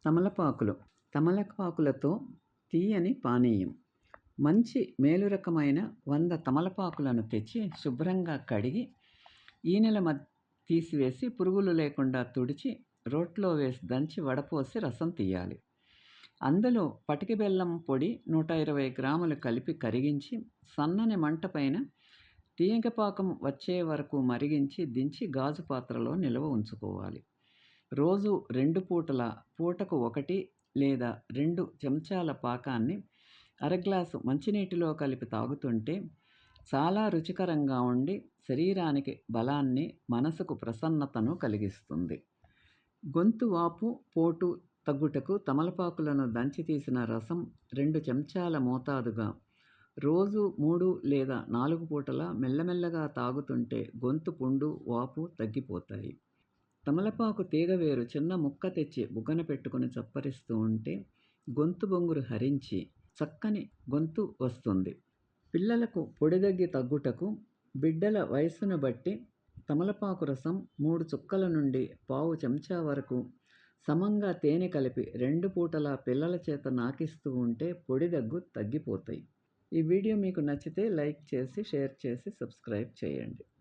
తమలపాకులు. తమలపాకులతో తీయని పానీయం. మంచి మేలు రకమైన 100 తమలపాకులను తెచ్చి శుభ్రంగా కడిగి ఈనెల తీసివేసి పురుగులు లేకుండా తుడిచి రోట్లో వేసి దంచి వడపోసి రసం తీయాలి. అందులో పటిక బెల్లం పొడి 120 గ్రాములు కలిపి కరిగించి సన్నని మంట పైన తీగపాకం వచ్చే వరకు మరిగించి దించి గాజు పాత్రలో నిల్వ ఉంచుకోవాలి. రోజు 2 పూటల పూటకు 1 లేదా 2 చెంచాల పాకాన్ని అర గ్లాసు మంచినీటిలో కలిపి తాగుతుంటే చాలా రుచికరంగా ఉండి శరీరానికి బలాన్ని, మనసుకు ప్రసన్నతను కలిగిస్తుంది. గొంతు వాపు, పోటు తగ్గుటకు తమలపాకులను దంచి తీసిన రసం 2 చెంచాల మోతాదుగా రోజు 3 లేదా 4 పూటలా మెల్లమెల్లగా తాగుతుంటే గొంతు పుండు, వాపు తగ్గిపోతాయి. తమలపాకు తీగ వేరు చిన్న ముక్క తెచ్చి బుగ్గన పెట్టుకుని చప్పరిస్తూ ఉంటే గొంతు బొంగురు హరించి చక్కని గొంతు వస్తుంది. పిల్లలకు పొడిదగ్గి తగ్గుటకు బిడ్డల వయస్సును బట్టి తమలపాకు రసం 3 చుక్కల నుండి పావు చెంచా వరకు సమంగా తేనె కలిపి 2 పూటలా పిల్లల చేత నాకిస్తూ ఉంటే పొడి దగ్గు తగ్గిపోతాయి. ఈ వీడియో మీకు నచ్చితే లైక్ చేసి, షేర్ చేసి, సబ్స్క్రైబ్ చేయండి.